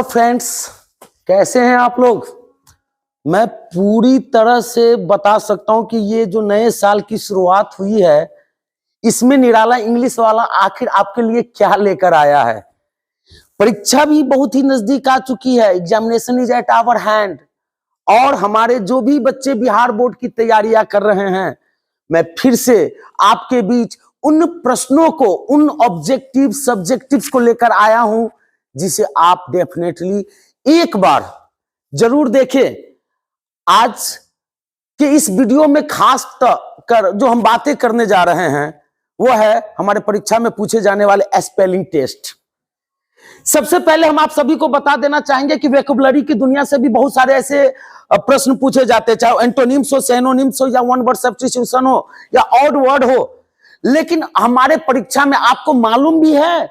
Friends, कैसे हैं आप लोग। मैं पूरी तरह से बता सकता हूं कि ये जो नए साल की शुरुआत हुई है, इसमें निराला इंग्लिश वाला आखिर आपके लिए क्या लेकर आया है। परीक्षा भी बहुत ही नजदीक आ चुकी है, examination is at our hand. और हमारे जो भी बच्चे बिहार बोर्ड की तैयारियां कर रहे हैं, मैं फिर से आपके बीच उन प्रश्नों को, उन ऑब्जेक्टिव सब्जेक्टिव्स को लेकर आया हूं जिसे आप डेफिनेटली एक बार जरूर देखें। आज के इस वीडियो में खास कर जो हम बातें करने जा रहे हैं वो है हमारे परीक्षा में पूछे जाने वाले स्पेलिंग टेस्ट। सबसे पहले हम आप सभी को बता देना चाहेंगे कि वोकैबुलरी की दुनिया से भी बहुत सारे ऐसे प्रश्न पूछे जाते हैं, चाहे एंटोनिम्स हो, सिनोनिम्स हो, या वन वर्ड सब्स्टिट्यूशन हो, या ऑड वर्ड हो। लेकिन हमारे परीक्षा में आपको मालूम भी है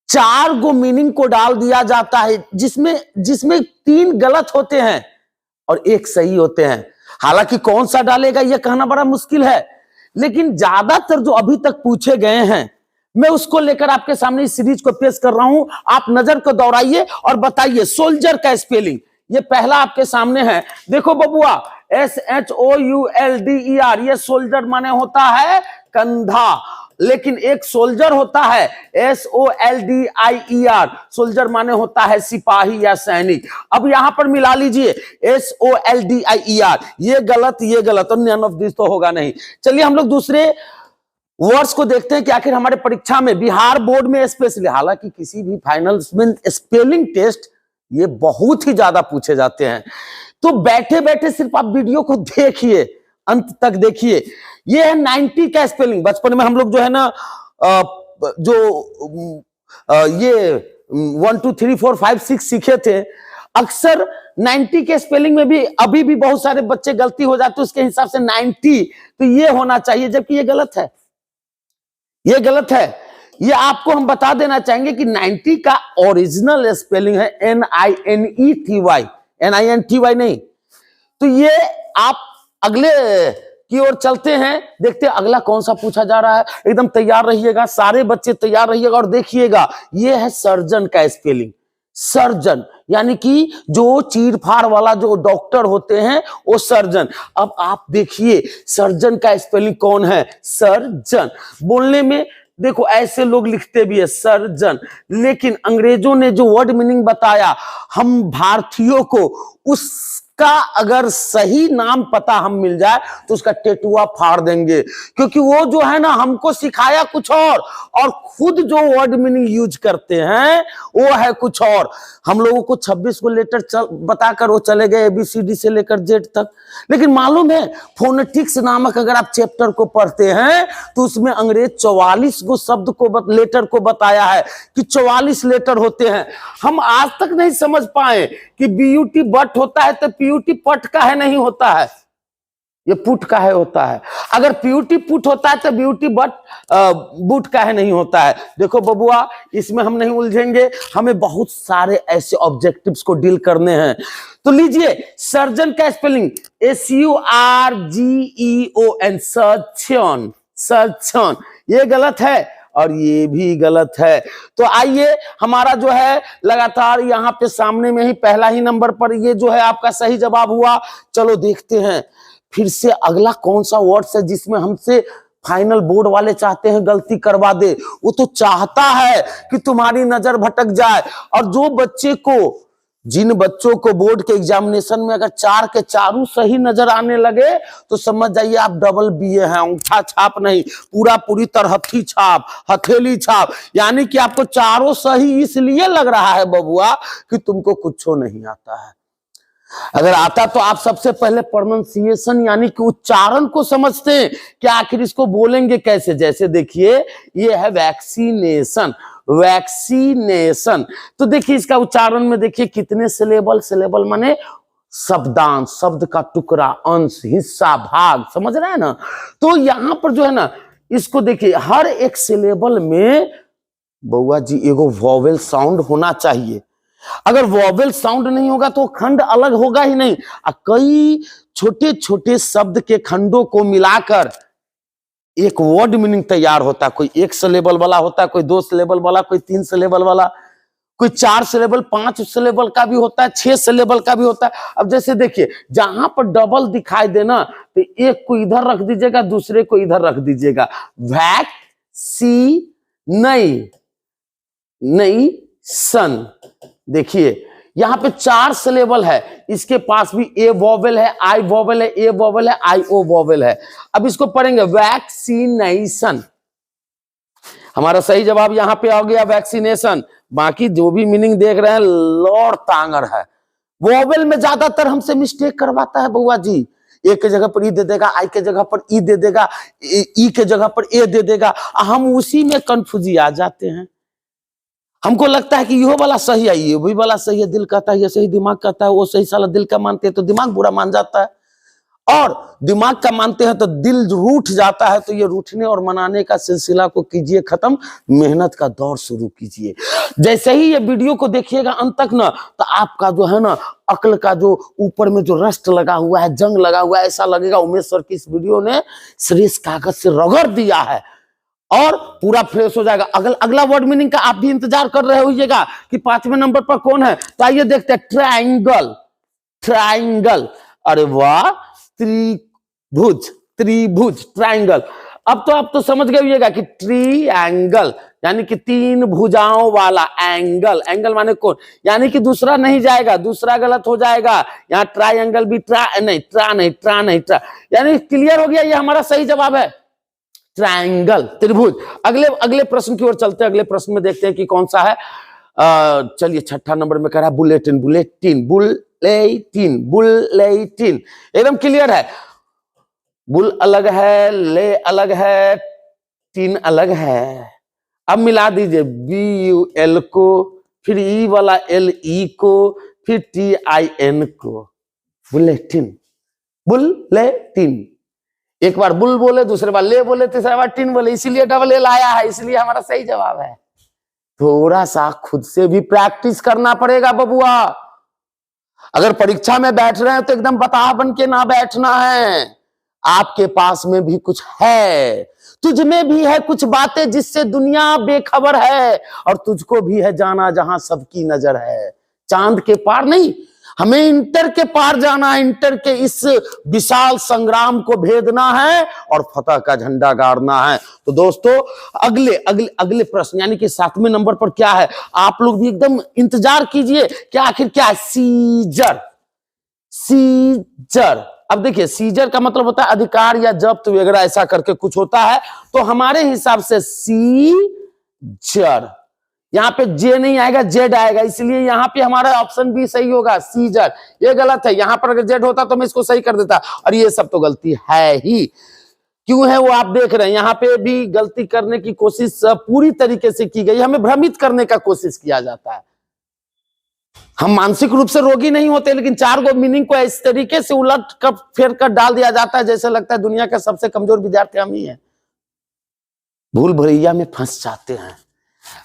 4 गो मीनिंग को डाल दिया जाता है, जिसमें 3 गलत होते हैं और 1 सही होते हैं। हालांकि कौन सा डालेगा यह कहना बड़ा मुश्किल है, लेकिन ज्यादातर जो अभी तक पूछे गए हैं मैं उसको लेकर आपके सामने इस सीरीज को पेश कर रहा हूं। आप नजर को दौड़ाइए और बताइए सोल्जर का स्पेलिंग। ये पहला आपके सामने है, देखो बबुआ, SHOULDER। ये सोल्जर माने होता है कंधा, लेकिन एक सोल्जर होता है SOLDIER। सोल्जर माने होता है सिपाही या सैनिक। अब यहां पर मिला लीजिए SOLDIER। ये गलत और नन ऑफ दिस तो होगा नहीं। चलिए हम लोग दूसरे वर्ड्स को देखते हैं कि आखिर हमारे परीक्षा में बिहार बोर्ड में स्पेशली, हालांकि किसी भी फाइनल में स्पेलिंग टेस्ट ये बहुत ही ज्यादा पूछे जाते हैं, तो बैठे बैठे सिर्फ आप वीडियो को देखिए, अंत तक देखिए। ये है 90 का स्पेलिंग। बचपन में हम लोग जो है ना ये 1 2 3 4 5 6 सीखे थे। अक्सर 90 के स्पेलिंग में भी अभी भी बहुत सारे बच्चे गलती हो जाते हैं, उसके हिसाब से 90 तो ये होना चाहिए, जबकि ये गलत है। ये गलत है। ये आपको हम बता देना चाहेंगे कि 90 का ओरिजिनल स्पेलिंग है NINETY, NINTY नहीं। तो ये आप अगले की ओर चलते हैं, देखते हैं अगला कौन सा पूछा जा रहा है। एकदम तैयार रहिएगा, सारे बच्चे तैयार रहिएगा और देखिएगा। ये है सर्जन का स्पेलिंग। सर्जन यानी कि जो चीरफाड़ वाला जो डॉक्टर होते हैं वो सर्जन। अब आप देखिए सर्जन का स्पेलिंग कौन है, सर्जन। बोलने में देखो ऐसे लोग लिखते भी है सर्जन, लेकिन अंग्रेजों ने जो वर्ड मीनिंग बताया, हम भारतीयों को उसका अगर सही नाम पता हम मिल जाए तो उसका टेटुआ फाड़ देंगे, क्योंकि वो जो है ना हमको सिखाया कुछ और खुद जो वर्ड मीनिंग यूज करते हैं वो है कुछ और। हम लोगों को 26 को लेटर बताकर वो चले गए ABCD से लेकर Z तक, लेकिन मालूम है फोनेटिक्स नामक अगर आप चैप्टर को पढ़ते हैं तो उसमें अंग्रेज 44 गो शब्द को लेटर को बताया है कि 44 लेटर होते हैं। हम आज तक नहीं समझ पाए कि BUT बट होता है तो PUT पट का है नहीं होता है, ये पुट का है होता है। अगर PUT पुट होता है तो BUT बट बूट का है नहीं होता है। देखो बबुआ, इसमें हम नहीं उलझेंगे, हमें बहुत सारे ऐसे ऑब्जेक्टिव्स को डील करने हैं। तो लीजिए सर्जन का स्पेलिंग SURGEON, सर्जन। सर्जन ये गलत है और ये भी गलत है। तो आइए हमारा जो है लगातार यहाँ पे सामने में ही पहला ही नंबर पर ये जो है आपका सही जवाब हुआ। चलो देखते हैं फिर से अगला कौन सा वर्ड है जिसमें हमसे फाइनल बोर्ड वाले चाहते हैं गलती करवा दे। वो तो चाहता है कि तुम्हारी नजर भटक जाए, और जो बच्चे को, जिन बच्चों को बोर्ड के एग्जामिनेशन में अगर 4 के चारों सही नजर आने लगे तो समझ जाइए आप डबल BA हैं। अंगूठा छाप नहीं, पूरी तरहथी छाप, हथेली छाप, यानी कि आपको चारों सही इसलिए लग रहा है बबुआ कि तुमको कुछ नहीं आता है। अगर आता तो आप सबसे पहले प्रोनाउंसिएशन यानी कि उच्चारण को समझते हैं कि आखिर इसको बोलेंगे कैसे। जैसे देखिए ये है वैक्सीनेशन, वैक्सीनेशन। तो देखिए इसका उच्चारण में देखिए कितने सिलेबल, सिलेबल माने शब्दांश, शब्द का टुकड़ा, अंश, हिस्सा, भाग, समझ रहे हैं ना। तो यहां पर जो है ना इसको देखिए हर एक सिलेबल में बउआ जी एगो वॉवेल साउंड होना चाहिए। अगर वॉवेल साउंड नहीं होगा तो खंड अलग होगा ही नहीं। कई छोटे छोटे शब्द के खंडों को मिलाकर एक वर्ड मीनिंग तैयार होता है। कोई 1 सिलेबल वाला होता है, कोई 2 सिलेबल वाला, कोई 3 सिलेबल वाला, कोई 4 सिलेबल 5 सिलेबल का भी होता है, 6 सिलेबल का भी होता है। अब जैसे देखिए जहां पर डबल दिखाई देना तो एक को इधर रख दीजिएगा, दूसरे को इधर रख दीजिएगा। वैक्सीनेशन, देखिए यहां पे 4 सिलेबल है, इसके पास भी ए वोवेल है, आई वोवेल है, ए वोवेल है, आई ओ वोवेल है। अब इसको पढ़ेंगे वैक्सीनेशन। हमारा सही जवाब यहां पे आ गया वैक्सीनेशन। बाकी जो भी मीनिंग देख रहे हैं लॉर्ड तांगर है। वोवेल में ज्यादातर हमसे मिस्टेक करवाता है बउआ जी। ए के जगह पर ई दे देगा, आई के जगह पर ई दे देगा, ई के जगह पर ए दे देगा। हम उसी में कंफ्यूजी आ जाते हैं। हमको लगता है कि यो वाला सही है, ये भी वाला सही है, दिल कहता है ये सही, दिमाग कहता है वो सही, साला दिल का मानते हैं तो दिमाग बुरा मान जाता है, और दिमाग का मानते हैं तो दिल रूठ जाता है। तो ये रूठने और मनाने का सिलसिला को कीजिए खत्म, मेहनत का दौर शुरू कीजिए। जैसे ही ये वीडियो को देखिएगा अंत तक ना, तो आपका जो है ना अक्ल का जो ऊपर में जो रस्ट लगा हुआ है, जंग लगा हुआ है, ऐसा लगेगा उमेश सर की इस वीडियो ने श्रेष्ठ कागज से रगड़ दिया है और पूरा फ्रेश हो जाएगा। अगला वर्ड मीनिंग का आप भी इंतजार कर रहे होइएगा कि 5वें नंबर पर कौन है। तो आइए देखते हैं, ट्रायंगल। ट्रायंगल, अरे वाह, त्रिभुज, त्रिभुज, ट्रायंगल। अब तो आप तो समझ गए होइएगा कि ट्रायंगल यानी कि 3 भुजाओं वाला एंगल। एंगल माने कौन, यानी कि दूसरा नहीं जाएगा, दूसरा गलत हो जाएगा। यहाँ ट्रायंगल भी ट्रा नहीं, ट्रा, यानी क्लियर हो गया, ये हमारा सही जवाब है ट्रायंगल, त्रिभुज। अगले प्रश्न की ओर चलते हैं। अगले प्रश्न में देखते हैं कि कौन सा है। चलिए 6ठा नंबर में कह रहा है बुलेटिन, बुलेटिन, बुलेटिन, बुलेटिन। एकदम क्लियर है, बुल अलग है, ले अलग है, टिन अलग है। अब मिला दीजिए BUL को, फिर ई वाला LE को, फिर TIN को, बुलेटिन, बुलेटिन। एक बार बुल बोले, दूसरे बार ले बोले, तीसरा बार टिन बोले, इसीलिए डबल L आया है, इसलिए हमारा सही जवाब है। थोड़ा सा खुद से भी प्रैक्टिस करना पड़ेगा बबुआ। अगर परीक्षा में बैठ रहे हैं तो एकदम बता बन के ना बैठना है। आपके पास में भी कुछ है, तुझ में भी है कुछ बातें जिससे दुनिया बेखबर है, और तुझको भी है जाना जहां सबकी नजर है। चांद के पार नहीं, हमें इंटर के पार जाना है। इंटर के इस विशाल संग्राम को भेदना है और फतह का झंडा गाड़ना है। तो दोस्तों अगले प्रश्न यानी कि 7वें नंबर पर क्या है, आप लोग भी एकदम इंतजार कीजिए कि आखिर क्या है। Seizure, seizure. अब देखिए सीजर का मतलब होता है अधिकार या जब्त वगैरह, ऐसा करके कुछ होता है। तो हमारे हिसाब से सीजर, यहाँ पे जे नहीं आएगा, जेड आएगा, इसलिए यहाँ पे हमारा ऑप्शन बी सही होगा, सीजर। ये गलत है, यहाँ पर अगर जेड होता तो मैं इसको सही कर देता, और ये सब तो गलती है ही। क्यों है वो आप देख रहे हैं, यहाँ पे भी गलती करने की कोशिश पूरी तरीके से की गई, हमें भ्रमित करने का कोशिश किया जाता है। हम मानसिक रूप से रोगी नहीं होते, लेकिन 4 गो मीनिंग को इस तरीके से उलट कर फेर कर डाल दिया जाता है जैसे लगता है दुनिया का सबसे कमजोर विद्यार्थी हम ही है। भूल भुलैया में फंस जाते हैं।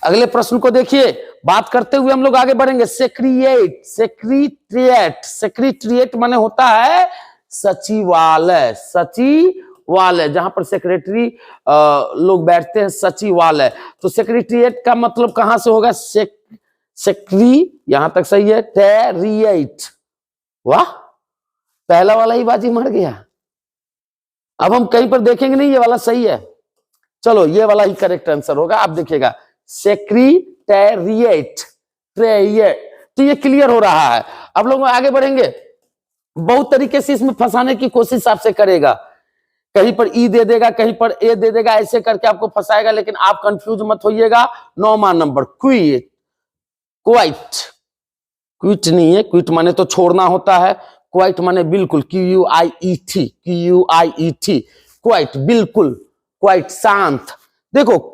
अगले प्रश्न को देखिए, बात करते हुए हम लोग आगे बढ़ेंगे। सेक्रिएट, सेक्रेटरिएट, सेक्रेटरिएट माने होता है सचिवालय, सचिवालय, जहां पर सेक्रेटरी लोग बैठते हैं, सचिवालय। तो सेक्रेटरिएट का मतलब कहां से होगा, सेक्री, यहां तक सही है, टेरिएट। वाह, पहला वाला ही बाजी मर गया। अब हम कहीं पर देखेंगे नहीं, ये वाला सही है। चलो ये वाला ही करेक्ट आंसर होगा। आप देखिएगा सेक्रेटेरिएट, तो ये क्लियर हो रहा है। अब लोग आगे बढ़ेंगे, बहुत तरीके से इसमें फंसाने की कोशिश आपसे करेगा। कहीं पर ई दे देगा, कहीं पर ए दे देगा, ऐसे करके आपको फंसाएगा। लेकिन आप कंफ्यूज मत होइएगा। 9वां नंबर क्विट, क्वाइट, क्विट नहीं है, क्विट माने तो छोड़ना होता है, क्वाइट माने बिल्कुल, QUIET, QUIET, क्वाइट, बिल्कुल, क्वाइट, शांत। देखो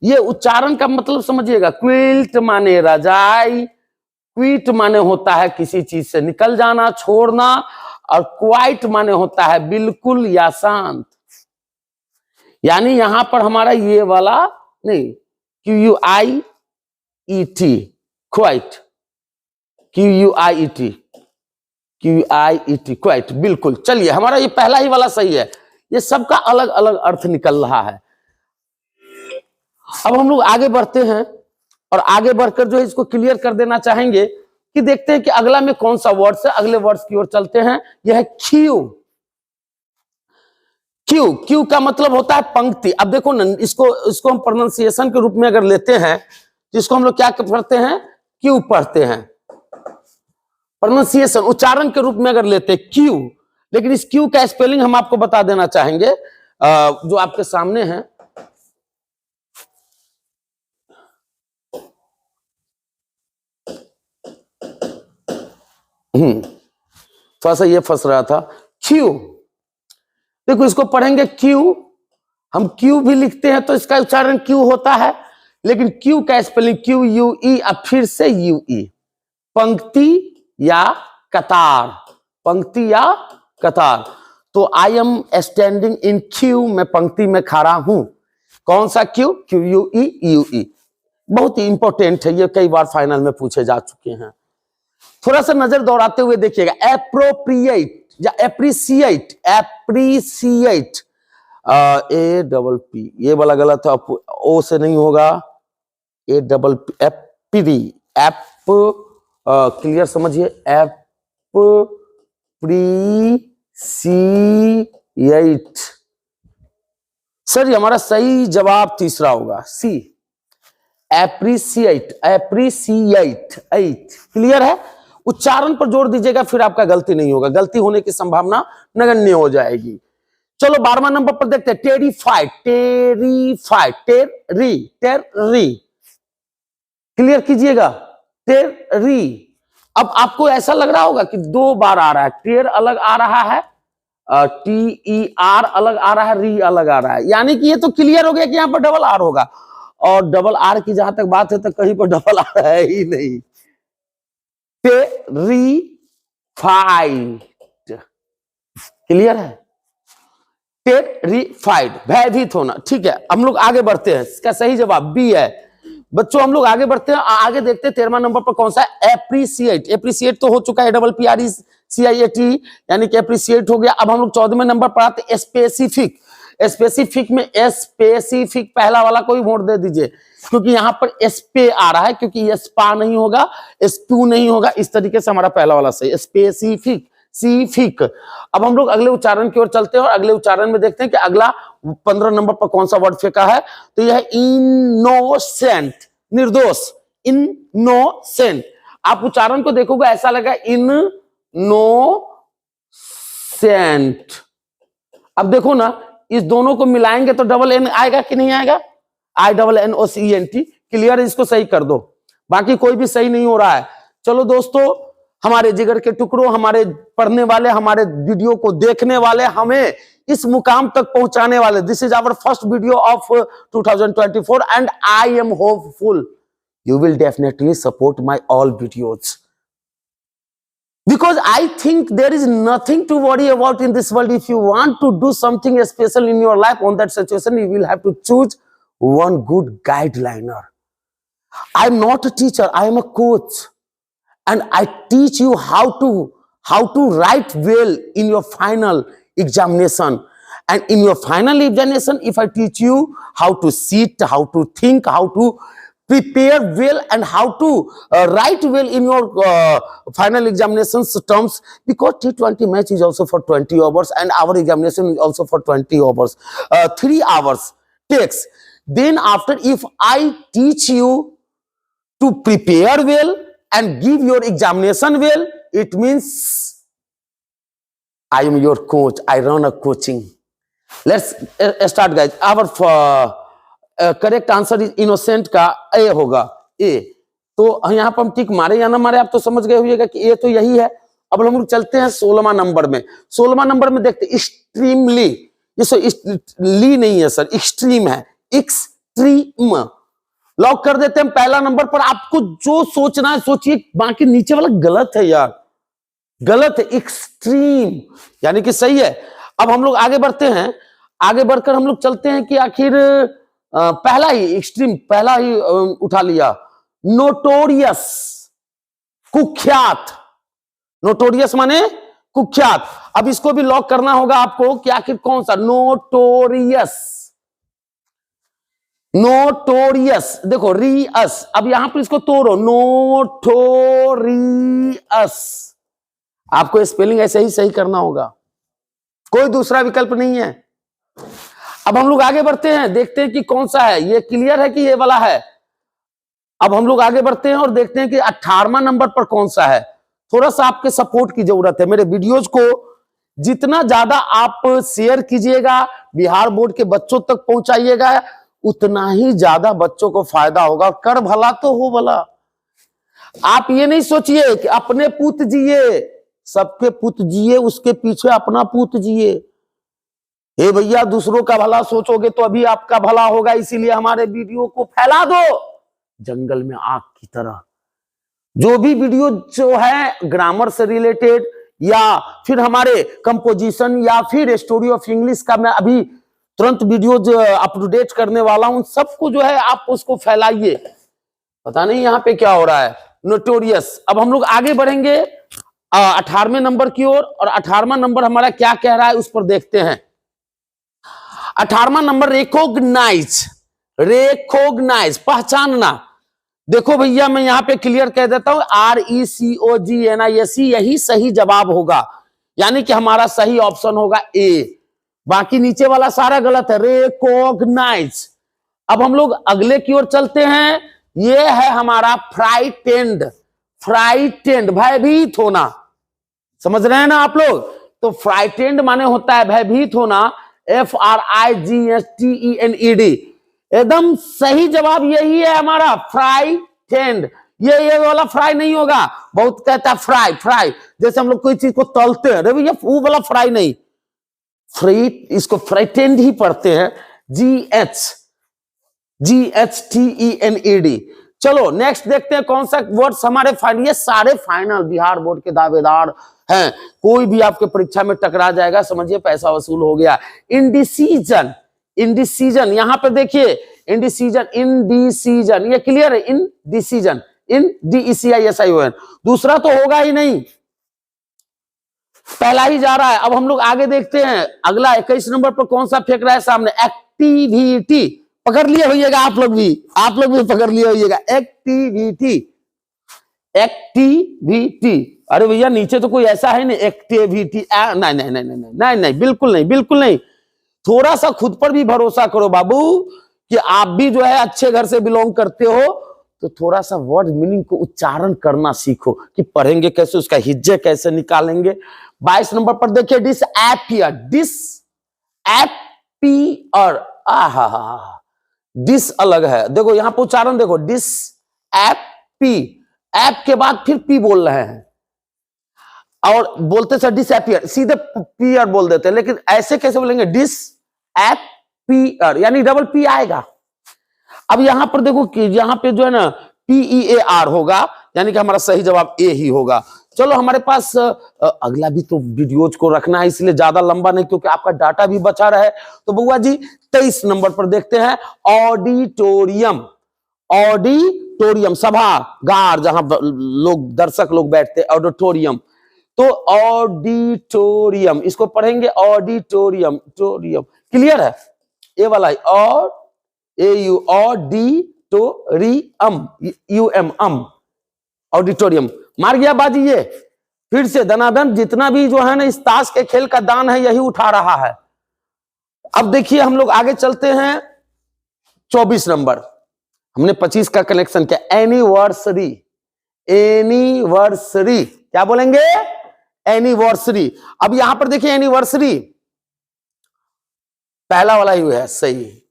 ये उच्चारण का मतलब समझिएगा। क्विल्ट माने रजाई, क्विट माने होता है किसी चीज से निकल जाना, छोड़ना, और क्वाइट माने होता है बिल्कुल या शांत। यानी यहां पर हमारा ये वाला नहीं, QUIET, quite, QUIET, QUIET, quite, बिल्कुल। चलिए हमारा ये पहला ही वाला सही है। ये सबका अलग अलग अर्थ निकल रहा है। अब हम लोग आगे बढ़ते हैं और आगे बढ़कर जो है इसको क्लियर कर देना चाहेंगे कि देखते हैं कि अगला में कौन सा वर्ड्स है। अगले वर्ड्स की ओर चलते हैं। यह है क्यू। क्यू, क्यू का मतलब होता है पंक्ति। अब देखो ना, इसको हम प्रोनाउंसिएशन के रूप में अगर लेते हैं तो इसको हम लोग क्या पढ़ते हैं? क्यू पढ़ते हैं। प्रोनाउंसिएशन, उच्चारण के रूप में अगर लेते हैं क्यू, लेकिन इस क्यू का स्पेलिंग हम आपको बता देना चाहेंगे जो आपके सामने है। थोड़ा सा ये फंस रहा था। क्यू, देखो इसको पढ़ेंगे क्यू। हम क्यू भी लिखते हैं तो इसका उच्चारण क्यू होता है, लेकिन क्यू का स्पेलिंग क्यू यू ई, अब फिर से यू ई। पंक्ति या कतार, पंक्ति या कतार। तो I am standing in Q, मैं पंक्ति में खड़ा हूं। कौन सा Q? Q U E U ई। बहुत ही इंपॉर्टेंट है, ये कई बार फाइनल में पूछे जा चुके हैं। थोड़ा सा नजर दौड़ाते हुए देखिएगा। एप्रोप्रिएट या appreciate, appreciate, A double P, ये वाला गलत है, ओ से नहीं होगा, ए डबल पी, एप्री, एप, क्लियर समझिए, एप्रिसिएट। सर ये हमारा सही जवाब तीसरा होगा, सी, एप्रिसिएट, एप्रिसिएट, क्लियर है। उच्चारण पर जोर दीजिएगा, फिर आपका गलती नहीं होगा, गलती होने की संभावना नगण्य हो जाएगी। चलो 12वां नंबर पर देखते हैं। टेरिफाइड, टेरिफाइड, टेरी, टेरी, क्लियर कीजिएगा, टेरी। अब आपको ऐसा लग रहा होगा कि 2 बार आ रहा है, टेर अलग आ रहा है, टी ई आर अलग आ रहा है, री अलग आ रहा है, यानी कि ये तो क्लियर हो गया कि यहां पर डबल आर होगा। और डबल आर की जहां तक बात है तो कहीं पर डबल आर है ही नहीं। टेरिफाइड, क्लियर है, टेरिफाइड, भयभीत होना। ठीक है, हम लोग आगे बढ़ते हैं। इसका सही जवाब बी है। बच्चों हम लोग आगे बढ़ते हैं, आगे देखते हैं 13वां नंबर पर कौन सा है? एप्रिसिएट। एप्रिसिएट तो हो चुका है, double P R E C I A T, यानी कि एप्रिसिएट हो गया। अब हम लोग 14वें नंबर पर आते हैं। स्पेसिफिक। स्पेसिफिक में स्पेसिफिक पहला वाला कोई वोट दे दीजिए, क्योंकि यहां पर एस्पे आ रहा है, क्योंकि स्पा नहीं होगा, स्पू नहीं होगा, इस तरीके से हमारा पहला वाला सही। स्पेसिफिक, सीफिक। अब हम लोग अगले उच्चारण की ओर चलते हैं और अगले उच्चारण में देखते हैं कि अगला 15 नंबर पर कौन सा वर्ड फेंका है। तो यह है इनोसेंट, निर्दोष, इनोसेंट। आप उच्चारण को देखोगे ऐसा लगा इनोसेंट। अब देखो ना, इस दोनों को मिलाएंगे तो डबल एन आएगा कि नहीं आएगा? I double N O C N T, clear. इसको सही कर दो, बाकी कोई भी सही नहीं हो रहा है। चलो दोस्तों, हमारे जिगर के टुकड़ों, हमारे पढ़ने वाले, हमारे वीडियो को देखने वाले, हमें इस मुकाम तक पहुंचाने वाले, this is our first video of 2024 and I am hopeful you will definitely support my all videos, because I think there is nothing to worry about in this world. If you want to do something special in your life, on that situation you will have to choose one good guideliner. I am not a teacher, I am a coach, and I teach you how to write well in your final examination. And in your final examination, if I teach you how to sit, how to think, how to prepare well, and how to write well in your final examinations terms, because T20 match is also for 20 hours and our examination is also for 20 hours, 3 hours takes. Then after, if I teach you to prepare well and give your examination well, it means I am your coach, I run a coaching. Let's start guys. Our correct answer is innocent का ए होगा, ए। तो यहां पर हम टिक मारे या ना मारे, आप तो समझ गए होइएगा कि ए तो यही है। अब हम लोग चलते हैं 16वां नंबर में। 16वां नंबर में देखते हैं एक्सट्रीमली, ये सो ली नहीं है सर, एक्सट्रीम है, एक्सट्रीम। लॉक कर देते हैं पहला नंबर पर। आपको जो सोचना है सोचिए, बाकी नीचे वाला गलत है यार, गलत है। एक्सट्रीम यानी कि सही है। अब हम लोग आगे बढ़ते हैं। आगे बढ़कर हम लोग चलते हैं कि आखिर पहला ही एक्सट्रीम, पहला ही उठा लिया। नोटोरियस, कुख्यात। नोटोरियस माने कुख्यात। अब इसको भी लॉक करना होगा आपको कि आखिर कौन सा। नोटोरियस, नोटोरियस, देखो रियस, अब यहां पर इसको तोड़ो, नोटोरियस। आपको स्पेलिंग ऐसे ही सही करना होगा, कोई दूसरा विकल्प नहीं है। अब हम लोग आगे बढ़ते हैं, देखते हैं कि कौन सा है, ये क्लियर है कि ये वाला है। अब हम लोग आगे बढ़ते हैं और देखते हैं कि 18वां नंबर पर कौन सा है। थोड़ा सा आपके सपोर्ट की जरूरत है। मेरे वीडियोज को जितना ज्यादा आप शेयर कीजिएगा, बिहार बोर्ड के बच्चों तक पहुंचाइएगा, उतना ही ज्यादा बच्चों को फायदा होगा। कर भला तो हो भला। आप ये नहीं सोचिए कि अपने पुत जिए, सबके पुत जिए, उसके पीछे अपना पुत जिए। हे भैया, दूसरों का भला सोचोगे तो अभी आपका भला होगा। इसीलिए हमारे वीडियो को फैला दो जंगल में आग की तरह। जो भी वीडियो जो है ग्रामर से रिलेटेड, या फिर हमारे कंपोजिशन, या फिर स्टोरी ऑफ इंग्लिश का मैं अभी तुरंत वीडियो जो अपडेट करने वाला हूं, सबको जो है आप उसको फैलाइए। पता नहीं यहाँ पे क्या हो रहा है। नोटोरियस। अब हम लोग आगे बढ़ेंगे 18वें नंबर की ओर, और 18वां नंबर हमारा क्या कह रहा है उस पर देखते हैं। 18वां नंबर रेकोगनाइज, रेकोगनाइज, पहचानना। देखो भैया, मैं यहां पे क्लियर कह देता हूं, RECOGNISE यही सही जवाब होगा, यानी कि हमारा सही ऑप्शन होगा ए। बाकी नीचे वाला सारा गलत है, रेकोगनाइज। अब हम लोग अगले की ओर चलते हैं। ये है हमारा फ्राइटेंड, फ्राइटेंड, भयभीत होना। समझ रहे हैं ना आप लोग? तो फ्राइटेंड माने होता है भयभीत होना, FRIGHTENED। एकदम सही जवाब यही है हमारा, फ्राइटेंड। ये वाला फ्राई नहीं होगा, बहुत कहता है फ्राई फ्राई, जैसे हम लोग कोई चीज को तलते हैं, अरे भैया वो वाला फ्राई नहीं, फ्री, इसको फ्राइटेंड ही पढ़ते हैं, GHTENED। चलो नेक्स्ट देखते हैं कौन सा वर्ड्स हमारे फाइनल। ये सारे फाइनल बिहार बोर्ड के दावेदार हैं, कोई भी आपके परीक्षा में टकरा जाएगा, समझिए पैसा वसूल हो गया। इंडिसीजन, इंडिसीजन, यहां पर देखिए, इंडिसीजन, इंडिसीजन, ये क्लियर है। इंडिसीजन, INDECISION, दूसरा तो होगा ही नहीं, पहला ही जा रहा है। अब हम लोग आगे देखते हैं, अगला 21 नंबर पर कौन सा फेंक रहा है सामने, एक्टिविटी। पकड़ लिए होइएगा आप लोग भी पकड़ लिए होइएगा, एक्टिविटी, एक्टिविटी। अरे भैया नीचे तो कोई ऐसा है नहीं, एक्टिविटी, नहीं नहीं नहीं नहीं नहीं नहीं, बिल्कुल नहीं, बिल्कुल नहीं। थोड़ा सा खुद पर भी भरोसा करो बाबू, कि आप भी जो है अच्छे घर से बिलोंग करते हो, तो थोड़ा सा वर्ड मीनिंग को उच्चारण करना सीखो, कि पढ़ेंगे कैसे, उसका हिज्जे कैसे निकालेंगे। 22 नंबर पर देखिए, डिसएपियर, डिसएपियर, आहा, डिस अलग है, देखो यहां पर उच्चारण देखो, डिसएपी, ऐप के बाद फिर पी बोल रहे हैं, और बोलते सर डिसएपियर, सीधे पियर बोल देते हैं, लेकिन ऐसे कैसे बोलेंगे, डिसएपियर, यानी डबल पी आएगा। अब यहां पर देखो कि यहां पे जो है ना PEAR होगा, यानी कि हमारा सही जवाब ए ही होगा। चलो हमारे पास अगला भी तो वीडियोज को रखना है, इसलिए ज्यादा लंबा नहीं, क्योंकि आपका डाटा भी बचा रहे। तो बउआ जी 23 नंबर पर देखते हैं, ऑडिटोरियम, ऑडिटोरियम, सभागार, जहां लोग, दर्शक लोग बैठते हैं, ऑडिटोरियम। तो ऑडिटोरियम, इसको पढ़ेंगे ऑडिटोरियम, टोरियम, क्लियर है, ये वाला है, और AU, ऑडिटोरियम, UM, ऑडिटोरियम। मार गया बाजी ये, फिर से धनाधन, जितना भी जो है ना इस ताश के खेल का दान है, यही उठा रहा है। अब देखिए हम लोग आगे चलते हैं, 24 नंबर, हमने 25 का कलेक्शन किया, एनिवर्सरी, एनिवर्सरी, क्या बोलेंगे, एनिवर्सरी। अब यहां पर देखिए एनिवर्सरी, पहला वाला ही है सही,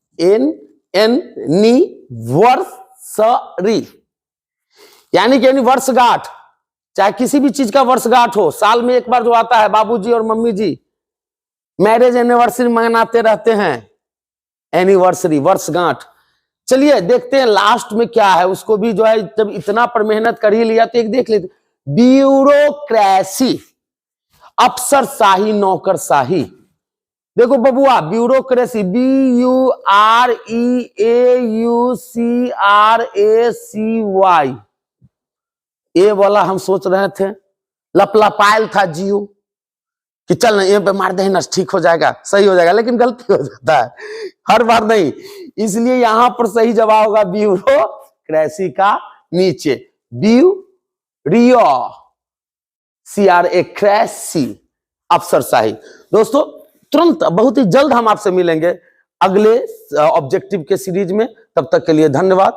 एनिवर्सरी, यानी कि वर्षगांठ, चाहे किसी भी चीज का वर्षगांठ हो, साल में एक बार जो आता है, बाबूजी और मम्मी जी मैरिज एनिवर्सरी मनाते रहते हैं, एनिवर्सरी, वर्षगांठ। चलिए देखते हैं लास्ट में क्या है, उसको भी जो है, जब इतना पर मेहनत कर ही लिया तो एक देख लेते, ब्यूरोक्रेसी, अफसरशाही, नौकरशाही। देखो बबुआ, ब्यूरोक्रेसी, BUREAUCRACY, ये वाला हम सोच रहे थे, लपलपायल था जियो, कि चल ना ये पे मार दे ना ठीक हो जाएगा, सही हो जाएगा, लेकिन गलती हो जाता है हर बार नहीं। इसलिए यहां पर सही जवाब होगा ब्यूरोक्रेसी का नीचे ब्यूरोक्रेसी, अफसरशाही। दोस्तों तुरंत बहुत ही जल्द हम आपसे मिलेंगे अगले ऑब्जेक्टिव के सीरीज में। तब तक के लिए धन्यवाद।